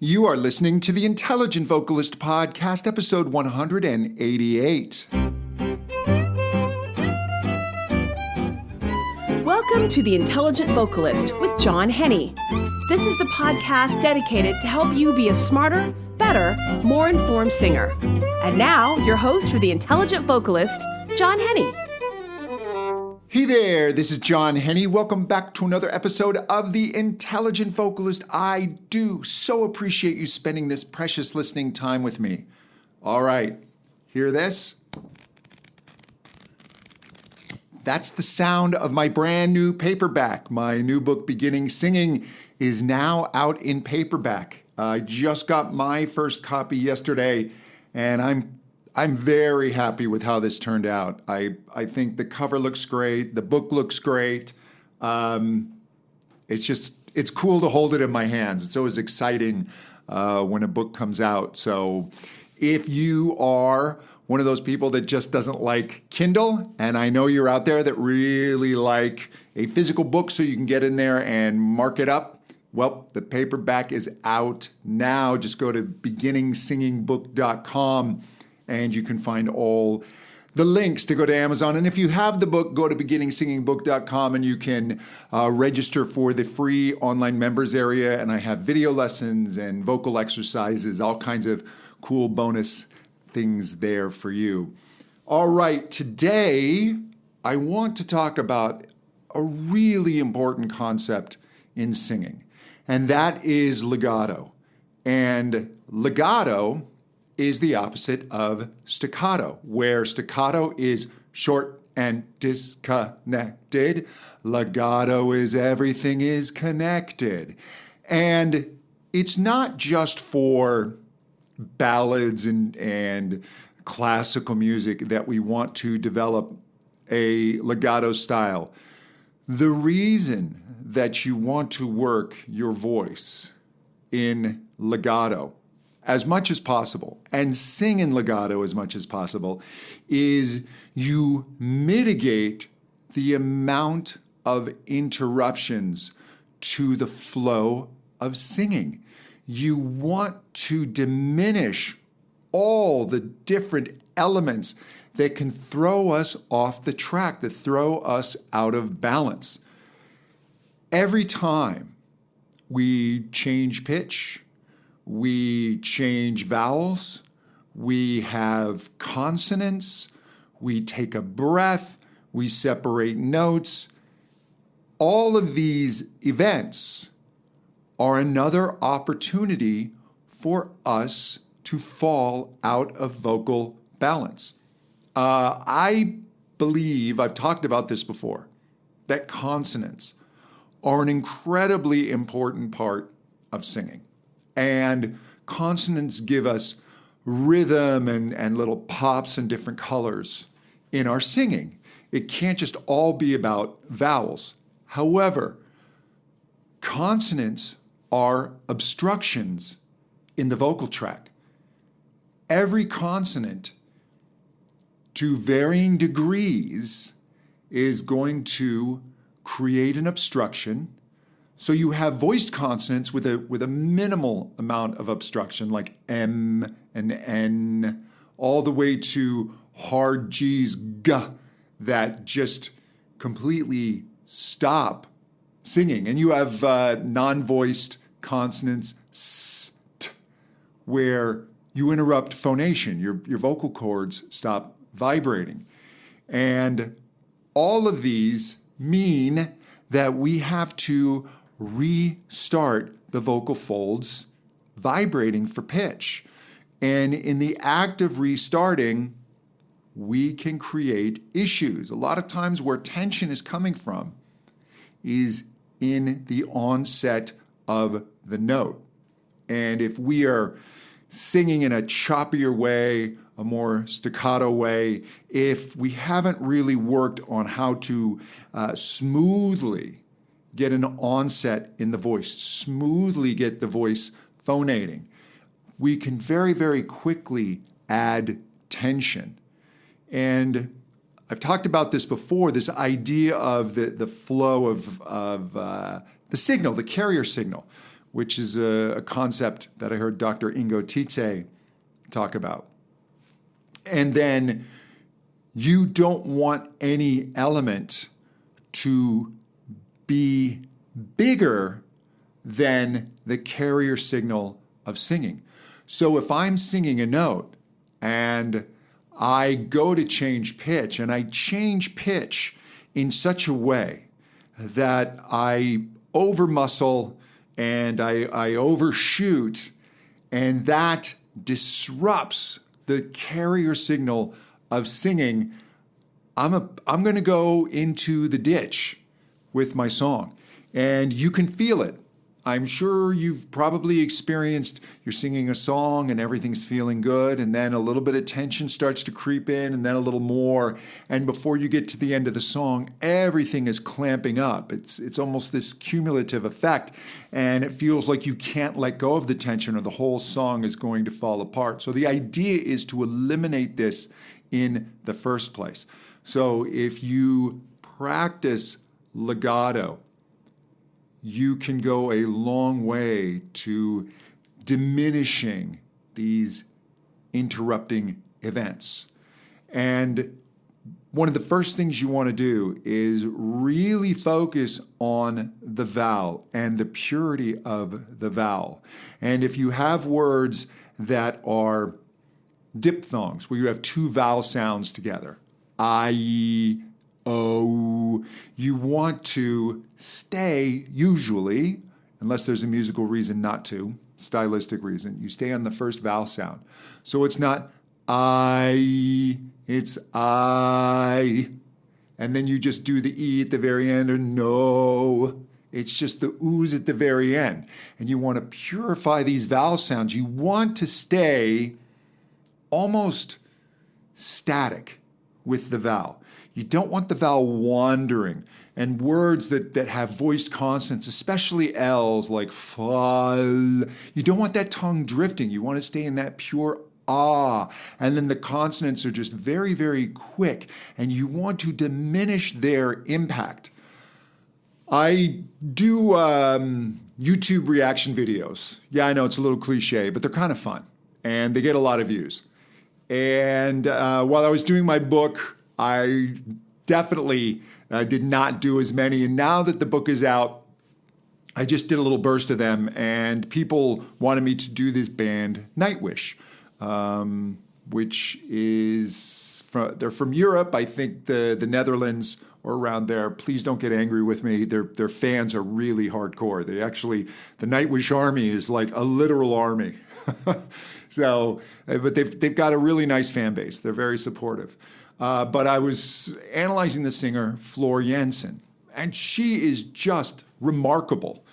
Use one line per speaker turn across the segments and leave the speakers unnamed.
You are listening to the Intelligent Vocalist Podcast, episode 188.
Welcome to the Intelligent Vocalist with John Henny. This is the podcast dedicated to help you be a smarter, better, more informed singer. And now, your host for the Intelligent Vocalist, John Henny.
Hey there, this is John Henny. Welcome back to another episode of the Intelligent Vocalist. I do so appreciate you spending this precious listening time with me. All right, hear this? That's the sound of my brand new paperback. My new book, Beginning Singing, is now out in paperback. I just got my first copy yesterday, and I'm very happy with how this turned out. I think the cover looks great. The book looks great. It's cool to hold it in my hands. It's always exciting when a book comes out. So if you are one of those people that just doesn't like Kindle, and I know you're out there that really like a physical book so you can get in there and mark it up, well, the paperback is out now. Just go to beginningsingingbook.com. and you can find all the links to go to Amazon. And if you have the book, go to beginningsingingbook.com and you can register for the free online members area. And I have video lessons and vocal exercises, all kinds of cool bonus things there for you. All right, today I want to talk about a really important concept in singing, and that is legato. And legato is the opposite of staccato, where staccato is short and disconnected. Legato is everything is connected. And it's not just for ballads and classical music that we want to develop a legato style. The reason that you want to work your voice in legato as much as possible and sing in legato as much as possible is you mitigate the amount of interruptions to the flow of singing. You want to diminish all the different elements that can throw us off the track, that throw us out of balance. Every time we change pitch, we change vowels, we have consonants, we take a breath, we separate notes. All of these events are another opportunity for us to fall out of vocal balance. I believe, I've talked about this before, that consonants are an incredibly important part of singing. And consonants give us rhythm and little pops and different colors in our singing. It can't just all be about vowels. However, consonants are obstructions in the vocal tract. Every consonant, to varying degrees, is going to create an obstruction. So you have voiced consonants with a minimal amount of obstruction, like M and N, all the way to hard G's, G, that just completely stop singing. And you have non-voiced consonants, S, T, where you interrupt phonation. Your vocal cords stop vibrating. And all of these mean that we have to restart the vocal folds vibrating for pitch. And in the act of restarting, we can create issues. A lot of times where tension is coming from is in the onset of the note. And if we are singing in a choppier way, a more staccato way, if we haven't really worked on how to smoothly get an onset in the voice, smoothly get the voice phonating, we can very, very quickly add tension. And I've talked about this before, this idea of the flow of the signal, the carrier signal, which is a concept that I heard Dr. Ingo Tietze talk about. And then you don't want any element to be bigger than the carrier signal of singing. So if I'm singing a note and I go to change pitch, and I change pitch in such a way that I overmuscle and I overshoot, and that disrupts the carrier signal of singing, I'm going to go into the ditch with my song. And you can feel it. I'm sure you've probably experienced you're singing a song and everything's feeling good, and then a little bit of tension starts to creep in, and then a little more. And before you get to the end of the song, everything is clamping up. It's almost this cumulative effect, and it feels like you can't let go of the tension or the whole song is going to fall apart. So the idea is to eliminate this in the first place. So if you practice legato, you can go a long way to diminishing these interrupting events. And one of the first things you want to do is really focus on the vowel and the purity of the vowel. And if you have words that are diphthongs, where you have two vowel sounds together, I, O, you want to stay, usually, unless there's a musical reason not to, stylistic reason, you stay on the first vowel sound. So it's not I, it's I, and then you just do the E at the very end, or no. It's just the oohs at the very end. And you want to purify these vowel sounds. You want to stay almost static with the vowel. You don't want the vowel wandering. And words that have voiced consonants, especially L's like fal, you don't want that tongue drifting. You want to stay in that pure ah. And then the consonants are just very, very quick. And you want to diminish their impact. I do YouTube reaction videos. Yeah, I know it's a little cliche, but they're kind of fun. And they get a lot of views. And while I was doing my book, I definitely did not do as many. And now that the book is out, I just did a little burst of them. And people wanted me to do this band, Nightwish, which is, they're from Europe. I think the Netherlands or around there. Please don't get angry with me. Their fans are really hardcore. The Nightwish army is like a literal army. So, but they've got a really nice fan base. They're very supportive. But I was analyzing the singer, Floor Jansen, and she is just remarkable.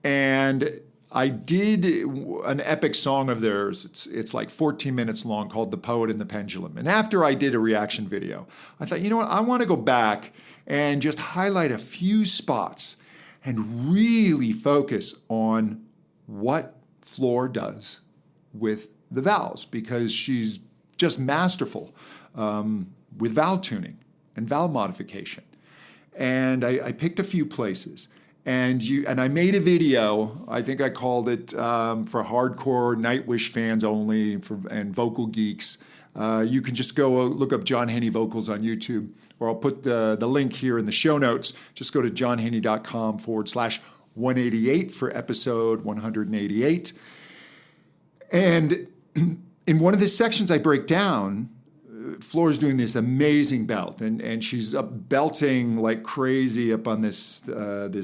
And I did an epic song of theirs. It's like 14 minutes long, called The Poet and the Pendulum. And after I did a reaction video, I thought, you know what? I want to go back and just highlight a few spots and really focus on what Floor does with the vowels, because she's just masterful with vowel tuning and vowel modification. And I picked a few places. And I made a video. I think I called it for hardcore Nightwish fans only and vocal geeks. You can just go look up John Henny vocals on YouTube, or I'll put the link here in the show notes. Just go to johnhenny.com/188 for episode 188. And in one of the sections I break down, Floor's doing this amazing belt, and she's up belting like crazy up on this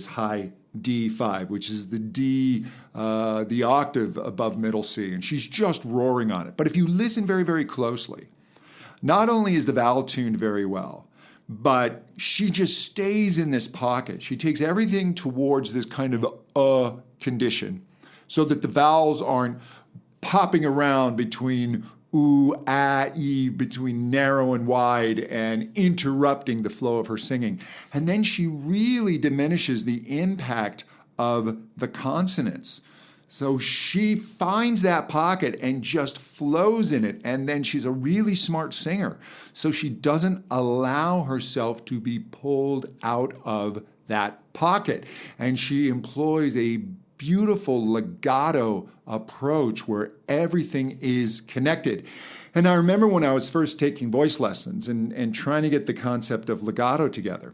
high D5, which is the D, the octave above middle C, and she's just roaring on it. But if you listen very, very closely, not only is the vowel tuned very well, but she just stays in this pocket. She takes everything towards this kind of condition, so that the vowels aren't popping around between ooh, ah, e, between narrow and wide, and interrupting the flow of her singing. And then she really diminishes the impact of the consonants. So she finds that pocket and just flows in it. And then she's a really smart singer. So she doesn't allow herself to be pulled out of that pocket. And she employs a beautiful legato approach where everything is connected. And I remember when I was first taking voice lessons and trying to get the concept of legato together.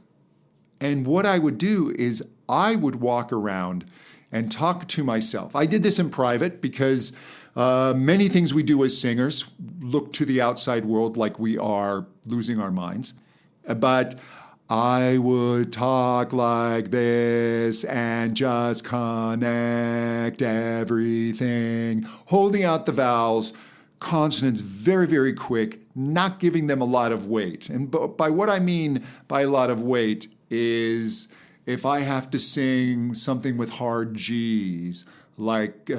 And what I would do is I would walk around and talk to myself. I did this in private because many things we do as singers look to the outside world like we are losing our minds. But I would talk like this and just connect everything, holding out the vowels, consonants very, very quick, not giving them a lot of weight. And by what I mean by a lot of weight is if I have to sing something with hard G's, like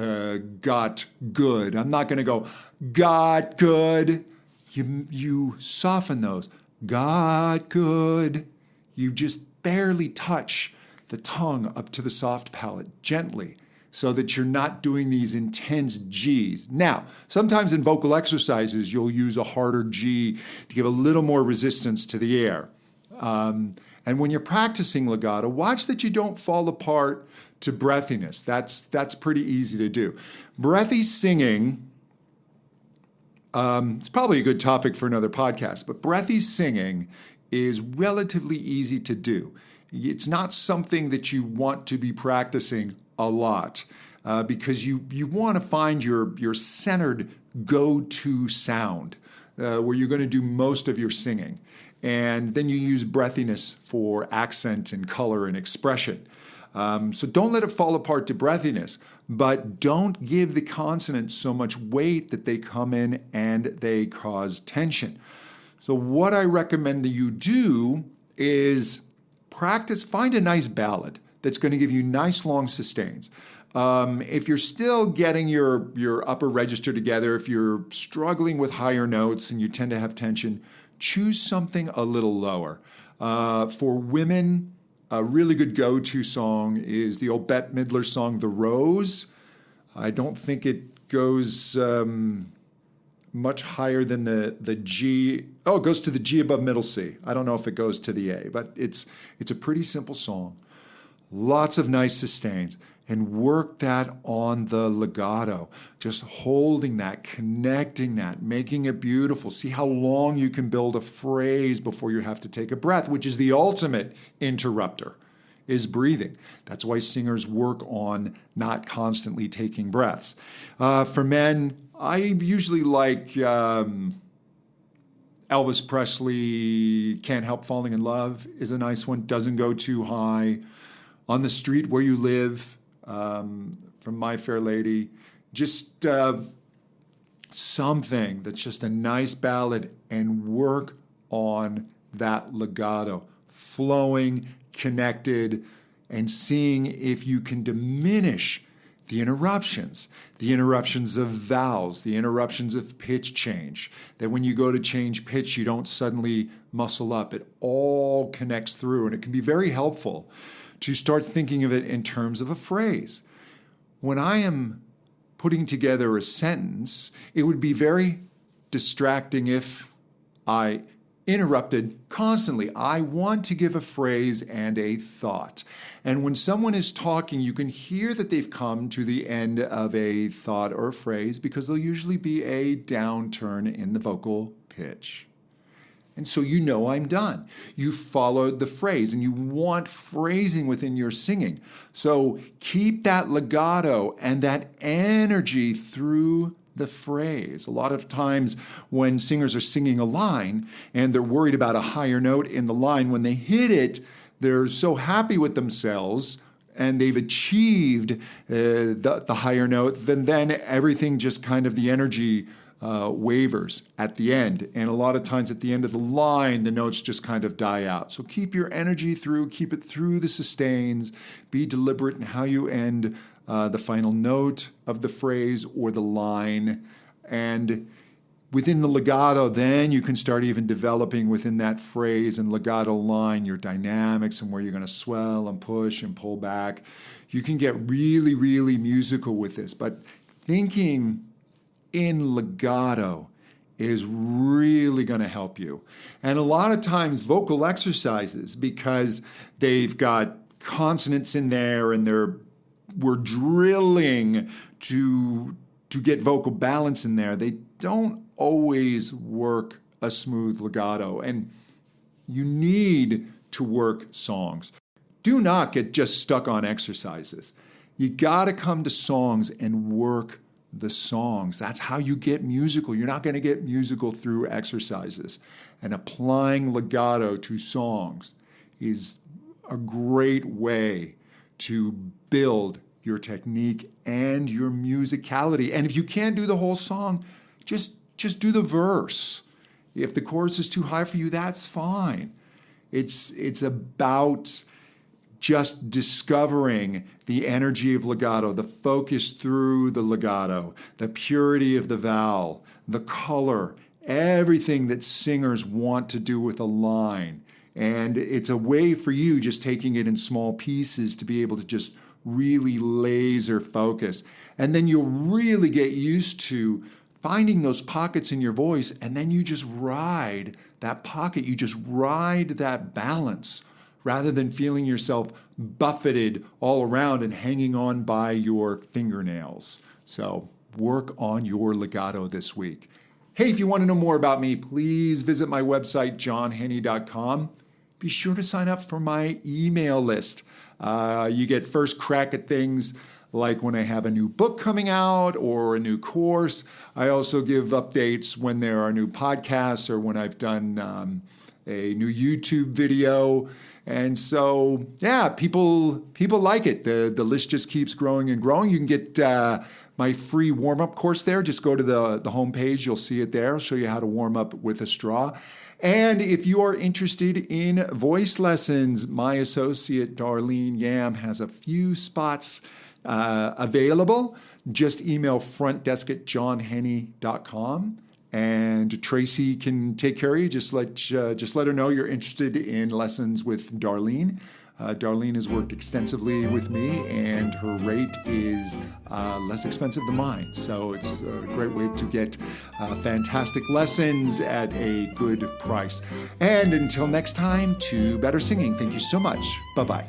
got good, I'm not going to go, got good. You soften those. Got good. You just barely touch the tongue up to the soft palate gently so that you're not doing these intense G's. Now, sometimes in vocal exercises, you'll use a harder G to give a little more resistance to the air. And when you're practicing legato, watch that you don't fall apart to breathiness. That's pretty easy to do. Breathy singing, it's probably a good topic for another podcast, but breathy singing is relatively easy to do. It's not something that you want to be practicing a lot because you want to find your centered go-to sound where you're going to do most of your singing. And then you use breathiness for accent and color and expression. So don't let it fall apart to breathiness, but don't give the consonants so much weight that they come in and they cause tension. So what I recommend that you do is practice, find a nice ballad that's going to give you nice long sustains. If you're still getting your upper register together, if you're struggling with higher notes and you tend to have tension, choose something a little lower. For women, a really good go-to song is the old Bette Midler song, The Rose. I don't think it goes much higher than the G. Oh, it goes to the G above middle C. I don't know if it goes to the A, but it's a pretty simple song. Lots of nice sustains. And work that on the legato, just holding that, connecting that, making it beautiful. See how long you can build a phrase before you have to take a breath, which is the ultimate interrupter, is breathing. That's why singers work on not constantly taking breaths. For men, I usually like Elvis Presley, Can't Help Falling in Love is a nice one, doesn't go too high. On the Street Where You Live, from My Fair Lady, just something that's just a nice ballad, and work on that legato, flowing, connected, and seeing if you can diminish the interruptions of vowels, the interruptions of pitch change, that when you go to change pitch, you don't suddenly muscle up. It all connects through, and it can be very helpful to start thinking of it in terms of a phrase. When I am putting together a sentence, it would be very distracting if I interrupted constantly. I want to give a phrase and a thought. And when someone is talking, you can hear that they've come to the end of a thought or a phrase because there'll usually be a downturn in the vocal pitch. And so you know I'm done. You followed the phrase, and you want phrasing within your singing. So keep that legato and that energy through the phrase. A lot of times when singers are singing a line and they're worried about a higher note in the line, when they hit it, they're so happy with themselves and they've achieved the higher note, then everything just kind of the energy wavers at the end. And a lot of times at the end of the line, the notes just kind of die out. So keep your energy through, keep it through the sustains, be deliberate in how you end the final note of the phrase or the line. And within the legato, then you can start even developing within that phrase and legato line your dynamics and where you're going to swell and push and pull back. You can get really, really musical with this, but thinking in legato is really going to help you. And a lot of times vocal exercises, because they've got consonants in there and they're we're drilling to get vocal balance in there, they don't always work a smooth legato. And you need to work songs. Do not get just stuck on exercises. You got to come to songs and work the songs. That's how you get musical. You're not going to get musical through exercises. And applying legato to songs is a great way to build your technique and your musicality. And if you can't do the whole song, just do the verse. If the chorus is too high for you, that's fine. It's about just discovering the energy of legato, the focus through the legato, the purity of the vowel, the color, everything that singers want to do with a line. And it's a way for you, just taking it in small pieces, to be able to just really laser focus. And then you'll really get used to finding those pockets in your voice, and then you just ride that pocket, you just ride that balance, rather than feeling yourself buffeted all around and hanging on by your fingernails. So work on your legato this week. Hey, if you want to know more about me, please visit my website, johnhenny.com. Be sure to sign up for my email list. You get first crack at things like when I have a new book coming out or a new course. I also give updates when there are new podcasts or when I've done a new YouTube video. And so, yeah, people like it. The list just keeps growing and growing. You can get my free warm-up course there. Just go to the homepage. You'll see it there. I'll show you how to warm up with a straw. And if you are interested in voice lessons, my associate, Darlene Yam, has a few spots available. Just email frontdesk@johnhenny.com. And Tracy can take care of you. Just let her know you're interested in lessons with Darlene. Darlene has worked extensively with me, and her rate is less expensive than mine. So it's a great way to get fantastic lessons at a good price. And until next time, to better singing. Thank you so much. Bye-bye.